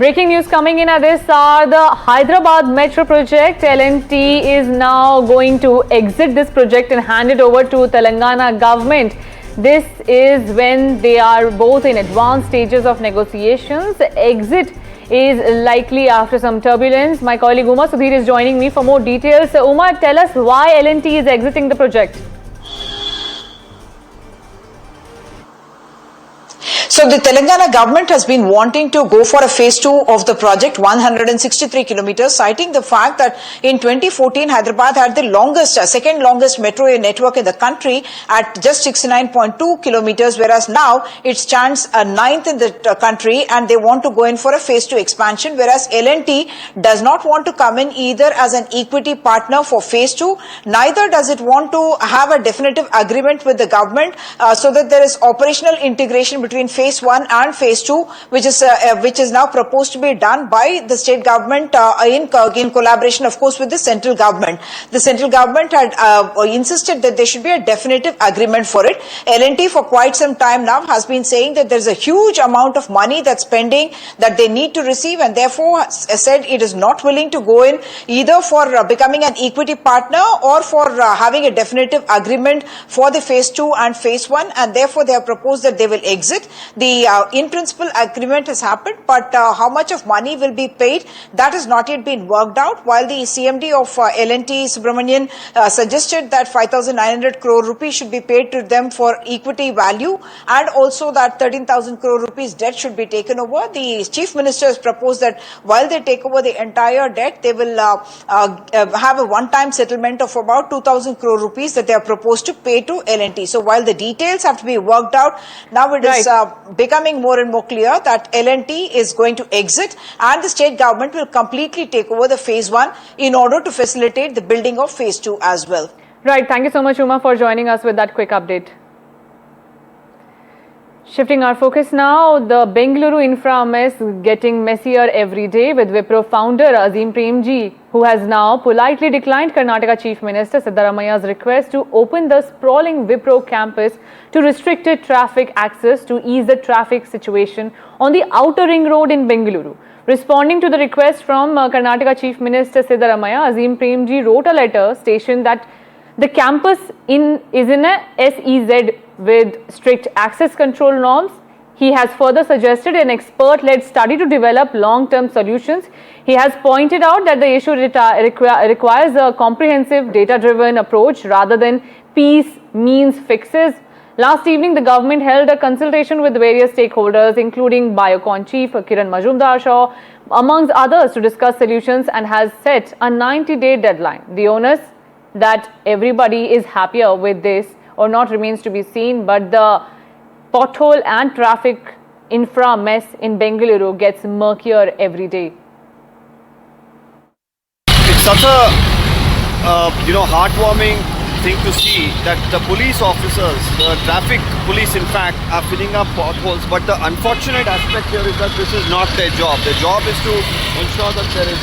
Breaking news coming in at this hour, the Hyderabad Metro project, L&T is now going to exit this project and hand it over to Telangana government. This is when they are both in advanced stages of negotiations. Exit is likely after some turbulence. My colleague Uma Sudhir is joining me for more details. So, Uma, tell us why L&T is exiting the project. So the Telangana government has been wanting to go for a phase 2 of the project, 163 kilometers, citing the fact that in 2014 Hyderabad had the longest, second longest metro network in the country at just 69.2 kilometers, whereas now it stands ninth in the country, and they want to go in for a phase 2 expansion, whereas L&T does not want to come in either as an equity partner for phase 2, neither does it want to have a definitive agreement with the government so that there is operational integration between phase 1 and phase 2, which is now proposed to be done by the state government in collaboration, of course, with the central government. The central government had insisted that there should be a definitive agreement for it. L&T for quite some time now has been saying that there is a huge amount of money that's pending that they need to receive, and therefore said it is not willing to go in either for becoming an equity partner or for having a definitive agreement for the phase 2 and phase 1, and therefore they have proposed that they will exit. The in-principle agreement has happened, but how much of money will be paid, that has not yet been worked out, while the CMD of L&T, Subramanian, suggested that 5,900 crore rupees should be paid to them for equity value, and also that 13,000 crore rupees debt should be taken over. The Chief Minister has proposed that while they take over the entire debt, they will have a one-time settlement of about 2,000 crore rupees that they are proposed to pay to L&T. So while the details have to be worked out, now it is becoming more and more clear that L&T is going to exit, and the state government will completely take over the phase 1 in order to facilitate the building of phase 2 as well. Right. Thank you so much, Uma, for joining us with that quick update. Shifting our focus now, the Bengaluru infra mess getting messier every day, with Wipro founder Azim Premji, who has now politely declined Karnataka Chief Minister Siddaramaia's request to open the sprawling Wipro campus to restricted traffic access to ease the traffic situation on the outer ring road in Bengaluru. Responding to the request from Karnataka Chief Minister Siddaramaiah, Azim Premji wrote a letter stating that the campus is in a SEZ with strict access control norms. He has further suggested an expert-led study to develop long-term solutions. He has pointed out that the issue requires a comprehensive data-driven approach rather than piecemeal fixes. Last evening, the government held a consultation with various stakeholders, including Biocon Chief Kiran Majumdar-Shaw, amongst others, to discuss solutions, and has set a 90-day deadline. The onus that everybody is happier with this or not remains to be seen, but the pothole and traffic infra mess in Bengaluru gets murkier every day. It's such a heartwarming thing to see that the police officers, the traffic police in fact, are filling up potholes, but the unfortunate aspect here is that this is not their job. Their job is to ensure that there is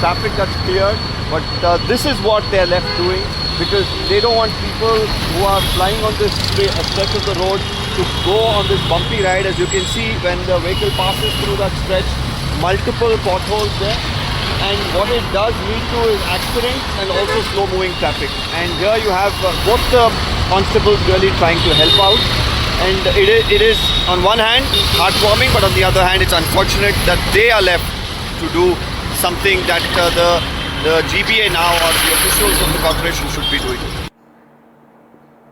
traffic that's cleared, but this is what they're left doing, because they don't want people who are flying on this stretch of the road to go on this bumpy ride. As you can see, when the vehicle passes through that stretch, multiple potholes there, and what it does lead to is accidents and also slow moving traffic. And here you have both the constables really trying to help out, and it is on one hand heartwarming, but on the other hand it's unfortunate that they are left to do something that the GBA now, or the officials of the corporation, should be doing.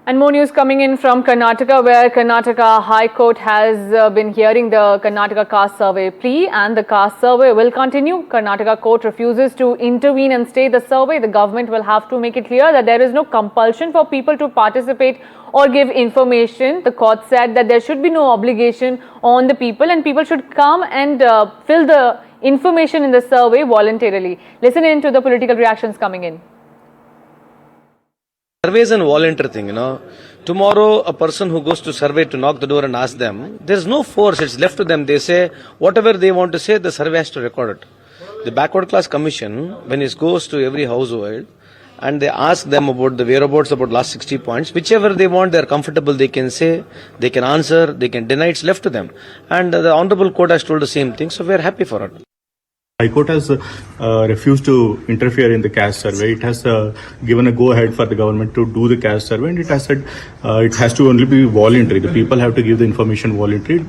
And more news coming in from Karnataka, where Karnataka High Court has been hearing the Karnataka caste survey plea, and the caste survey will continue. Karnataka court refuses to intervene and stay the survey. The government will have to make it clear that there is no compulsion for people to participate or give information. The court said that there should be no obligation on the people, and people should come and fill the information in the survey voluntarily. Listen in to the political reactions coming in. Survey is a volunteer thing, Tomorrow, a person who goes to survey to knock the door and ask them, there is no force, it's left to them. They say whatever they want to say, the survey has to record it. The Backward Class Commission, when it goes to every household and they ask them about the whereabouts about last 60 points. Whichever they want, they are comfortable, they can say, they can answer, they can deny, it's left to them. And the Honorable Court has told the same thing, so we are happy for it. High Court has refused to interfere in the caste survey. It has given a go-ahead for the government to do the caste survey, and it has said it has to only be voluntary. The people have to give the information voluntarily.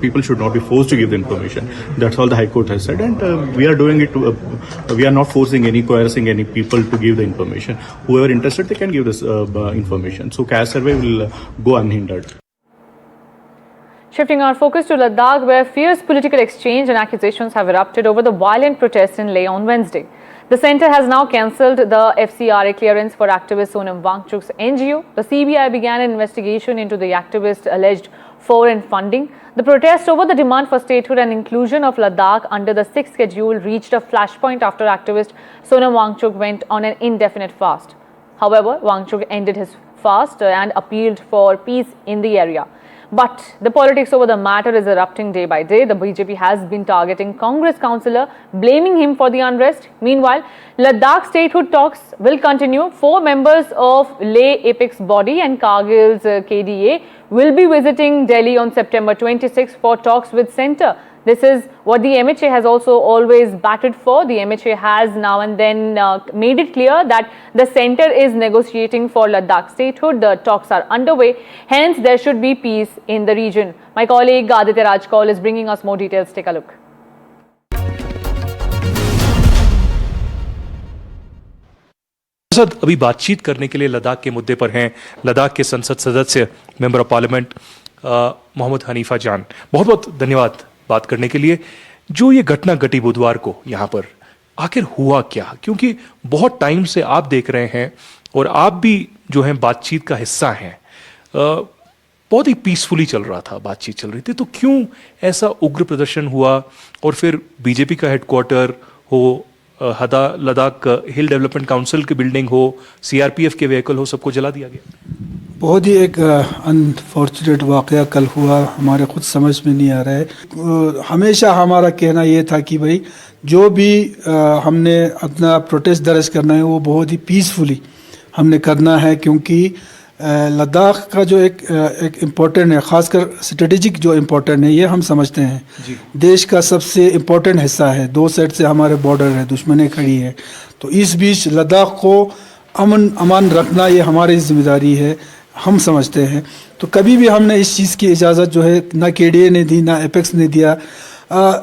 People should not be forced to give the information. That's all the High Court has said, and we are doing it. We are not coercing any people to give the information. Whoever interested, they can give this information. So caste survey will go unhindered. Shifting our focus to Ladakh, where fierce political exchange and accusations have erupted over the violent protest in Leh on Wednesday. The centre has now cancelled the FCRA clearance for activist Sonam Wangchuk's NGO. The CBI began an investigation into the activist's alleged foreign funding. The protest over the demand for statehood and inclusion of Ladakh under the 6th schedule reached a flashpoint after activist Sonam Wangchuk went on an indefinite fast. However, Wangchuk ended his fast and appealed for peace in the area. But the politics over the matter is erupting day by day. The BJP has been targeting Congress councillor, blaming him for the unrest. Meanwhile, Ladakh statehood talks will continue. 4 members of Leh Apex body and Kargil's KDA will be visiting Delhi on September 26 for talks with centre. This is what the MHA has also always battled for. The MHA has now and then made it clear that the centre is negotiating for Ladakh statehood. The talks are underway. Hence, there should be peace in the region. My colleague Aditya Rajkaul is bringing us more details. Take a look. संसद अभी बातचीत करने के लिए लद्दाख के मुद्दे पर हैं लद्दाख के संसद सदस्य member of parliament Mohammad Hanifa Jan. बहुत बहुत धन्यवाद बात करने के लिए। जो ये घटना घटी बुधवार को यहाँ पर, आखिर हुआ क्या? क्योंकि बहुत टाइम से आप देख रहे हैं और आप भी जो है बातचीत का हिस्सा हैं। बहुत ही पीसफुली चल रहा था, बातचीत चल रही थी, तो क्यों ऐसा उग्र प्रदर्शन हुआ और फिर बीजेपी का हेडक्वार्टर हो, लद्दाख हिल डेवलपमेंट काउंसिल की बिल्डिंग हो, सीआरपीएफ के व्हीकल हो, सबको जला दिया गया? बहुत ही एक अनफॉर्चुनेट वाक़या कल हुआ, हमारे खुद समझ में नहीं आ रहा है। हमेशा हमारा कहना ये था कि भाई जो भी हमने अपना प्रोटेस्ट दर्ज करना है वो बहुत ही पीसफुली हमने करना है, क्योंकि लद्दाख का जो एक इम्पोर्टेंट है, ख़ासकर स्ट्रेटेजिक जो इम्पोर्टेंट है, ये हम समझते हैं देश का सबसे इम्पोर्टेंट हिस्सा है। 2 साइड से हमारे बॉर्डर है, दुश्मनी खड़ी है, तो इस बीच लद्दाख को अमान रखना ये हमारी जिम्मेदारी है, हम समझते हैं। तो कभी भी हमने इस चीज़ की इजाज़त जो है ना केडीए ने दी, ना एपेक्स ने दिया।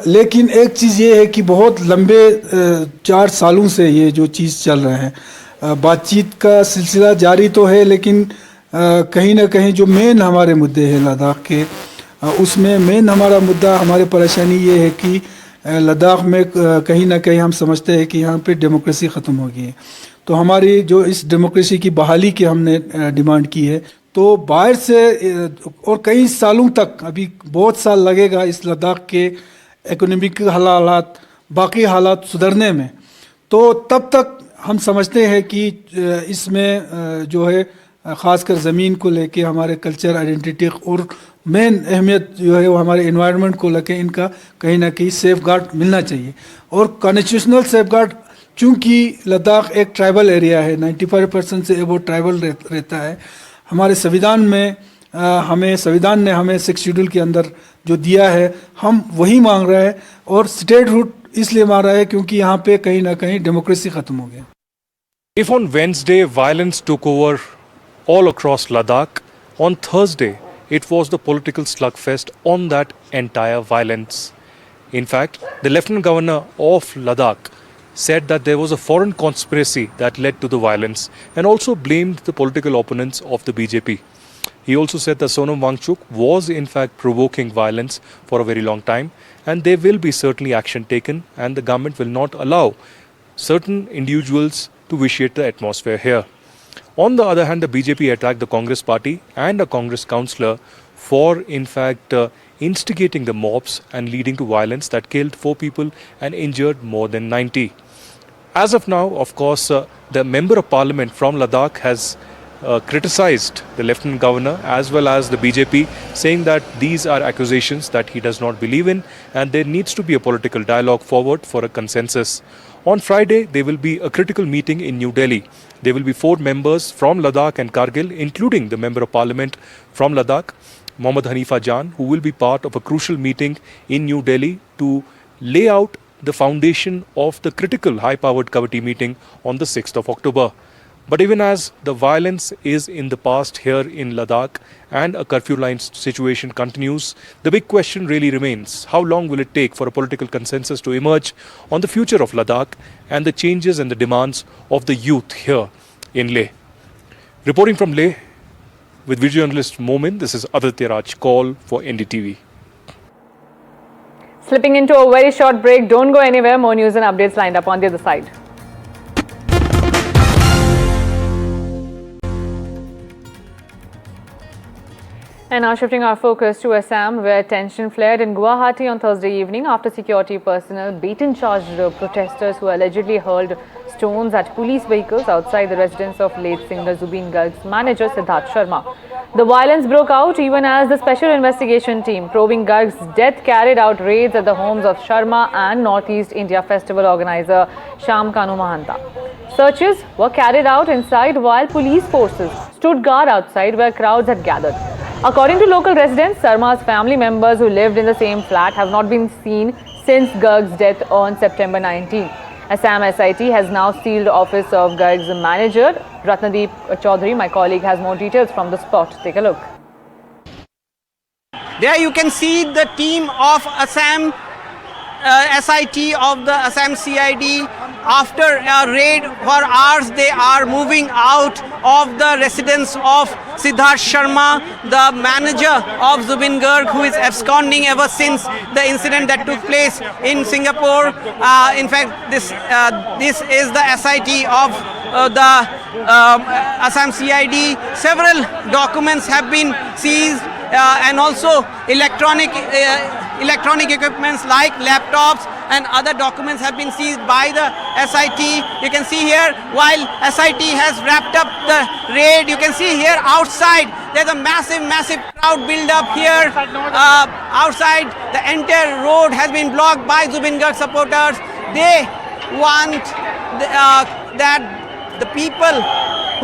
लेकिन एक चीज़ ये है कि बहुत लंबे 4 सालों से ये जो चीज़ चल रहा है, बातचीत का सिलसिला जारी तो है, लेकिन कहीं ना कहीं जो मेन हमारे मुद्दे हैं लद्दाख के, उसमें मेन हमारा मुद्दा, हमारी परेशानी ये है कि लद्दाख में कहीं ना कहीं हम समझते हैं कि यहाँ पे डेमोक्रेसी ख़त्म हो गई है। तो हमारी जो इस डेमोक्रेसी की बहाली की हमने डिमांड की है, तो बाहर से और कई सालों तक, अभी बहुत साल लगेगा इस लद्दाख के इकोनॉमिक हालात, बाकी हालात सुधरने में। तो तब तक हम समझते हैं कि इसमें जो है ख़ासकर ज़मीन को लेके, हमारे कल्चर आइडेंटिटी और मेन अहमियत जो है वो हमारे इन्वायरमेंट को लेके, इनका कहीं ना कहीं सेफ गार्ड मिलना चाहिए। और कॉन्स्टिट्यूशनल सेफ गार्ड, चूँकि लद्दाख एक ट्राइबल एरिया है, 95% से एबो ट्राइबल रहता है। हमारे संविधान में संविधान ने हमें 6 शेड्यूल के अंदर जो दिया है, हम वही मांग रहे हैं। और स्टेटहुड इसलिए मांग रहा है क्योंकि यहाँ पे कहीं ना कहीं डेमोक्रेसी ख़त्म हो गया। If on Wednesday violence took over all across Ladakh, on Thursday it was the political slugfest on that entire violence. In fact, the Lieutenant Governor of Ladakh said that there was a foreign conspiracy that led to the violence and also blamed the political opponents of the BJP. He also said that Sonam Wangchuk was in fact provoking violence for a very long time, and there will be certainly action taken, and the government will not allow certain individuals to vitiate the atmosphere here. On the other hand, the BJP attacked the Congress party and a Congress councillor for in fact instigating the mobs and leading to violence that killed 4 people and injured more than 90. As of now, of course, the Member of Parliament from Ladakh has criticized the Lieutenant Governor as well as the BJP, saying that these are accusations that he does not believe in and there needs to be a political dialogue forward for a consensus. On Friday, there will be a critical meeting in New Delhi. There will be 4 members from Ladakh and Kargil, including the Member of Parliament from Ladakh, Mohammad Hanifa Jan, who will be part of a crucial meeting in New Delhi to lay out the foundation of the critical high-powered committee meeting on the 6th of October. But even as the violence is in the past here in Ladakh and a curfew line situation continues, the big question really remains: how long will it take for a political consensus to emerge on the future of Ladakh and the changes and the demands of the youth here in Leh? Reporting from Leh with video journalist Momin, this is Aditya Raj Kaul for NDTV. Slipping into a very short break. Don't go anywhere. More news and updates lined up on the other side. And now shifting our focus to Assam, where tension flared in Guwahati on Thursday evening after security personnel beaten-charged protesters who allegedly hurled stones at police vehicles outside the residence of late singer Zubeen Garg's manager Siddharth Sharma. The violence broke out even as the special investigation team probing Garg's death carried out raids at the homes of Sharma and Northeast India Festival organizer Sham Kanu Mahanta. Searches were carried out inside while police forces stood guard outside where crowds had gathered. According to local residents, Sharma's family members who lived in the same flat have not been seen since Garg's death on September 19. Assam SIT has now sealed the office of Garg's manager, Ratnadeep Chaudhary. My colleague has more details from the spot. Take a look. There you can see the team of Assam SIT of the Assam CID. After a raid for hours, they are moving out of the residence of Siddharth Sharma, the manager of Zubeen Garg, who is absconding ever since the incident that took place in Singapore. In fact, this is the SIT of the Assam CID. Several documents have been seized and also electronic equipments like laptops and other documents have been seized by the SIT. You can see here, while SIT has wrapped up the raid, you can see here outside there's a massive crowd build up here. Outside, the entire road has been blocked by Zubeen Garg supporters. They want that the people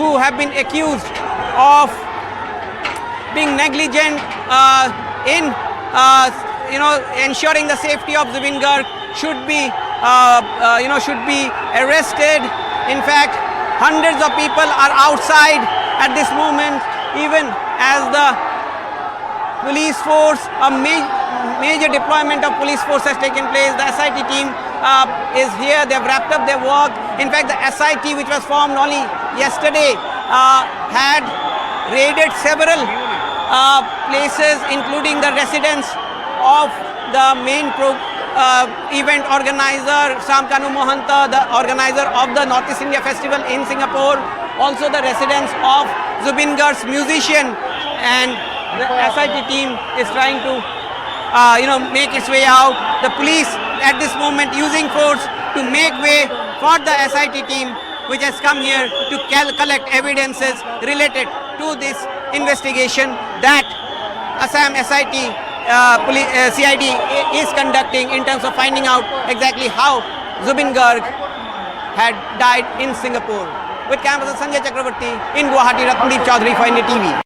who have been accused of being negligent in ensuring the safety of Zubeen Garg should be arrested. In fact, hundreds of people are outside at this moment, even as the police force, a major deployment of police force has taken place. The SIT team is here. They've wrapped up their work. In fact, the SIT, which was formed only yesterday, had raided several places, including the residence of the main event organizer, Sham Kanu Mahanta, the organizer of the Northeast India Festival in Singapore, also the residence of Zubeen Garg's musician, and the SIT team is trying to make its way out. The police at this moment using force to make way for the SIT team, which has come here to collect evidences related to this investigation that Assam SIT CID is conducting in terms of finding out exactly how Zubeen Garg had died in Singapore. With camera person Sanjay Chakravarti in Guwahati, Ratnadeep Chaudhary for NDTV.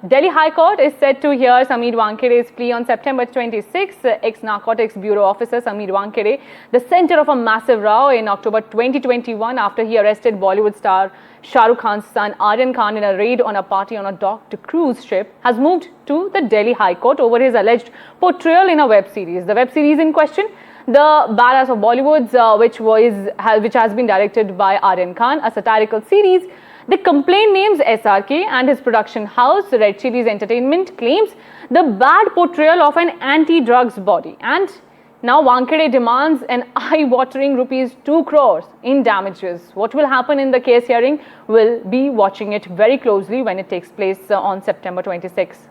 Delhi High Court is set to hear Sameer Wankede's plea on September 26. Ex-Narcotics Bureau officer Sameer Wankede, the center of a massive row in October 2021 after he arrested Bollywood star Shah Rukh Khan's son Aryan Khan in a raid on a party on a docked cruise ship, has moved to the Delhi High Court over his alleged portrayal in a web series. The web series in question, The Badass of Bollywood, which has been directed by Aryan Khan, a satirical series. The complaint names SRK and his production house, Red Chillies Entertainment, claims the bad portrayal of an anti-drugs body. And now Wankede demands an eye-watering ₹2 crores in damages. What will happen in the case hearing? We'll be watching it very closely when it takes place on September 26.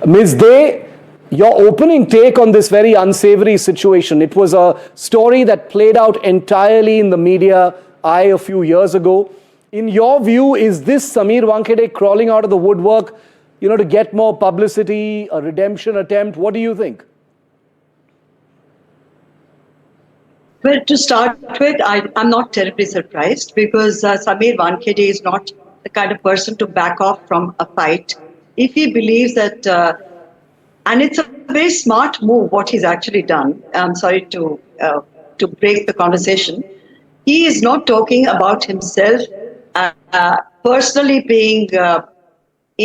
Ms. Day, your opening take on this very unsavory situation. It was a story that played out entirely in the media eye a few years ago. In your view, is this Sameer Wankhede crawling out of the woodwork, to get more publicity, a redemption attempt? What do you think? Well, to start with, I'm not terribly surprised because Sameer Wankhede is not the kind of person to back off from a fight. If he believes that, and it's a very smart move what he's actually done. I'm sorry to break the conversation. He is not talking about himself personally being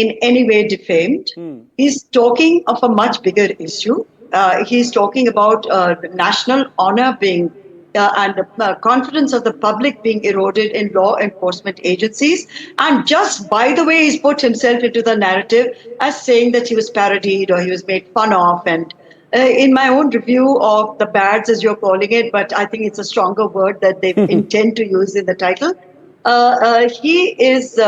in any way defamed. He's talking of a much bigger issue. He's talking about national honor being and the confidence of the public being eroded in law enforcement agencies. And just by the way, he's put himself into the narrative as saying that he was parodied or he was made fun of. And in my own review of the bads, as you're calling it, but I think it's a stronger word that they intend to use in the title, he is...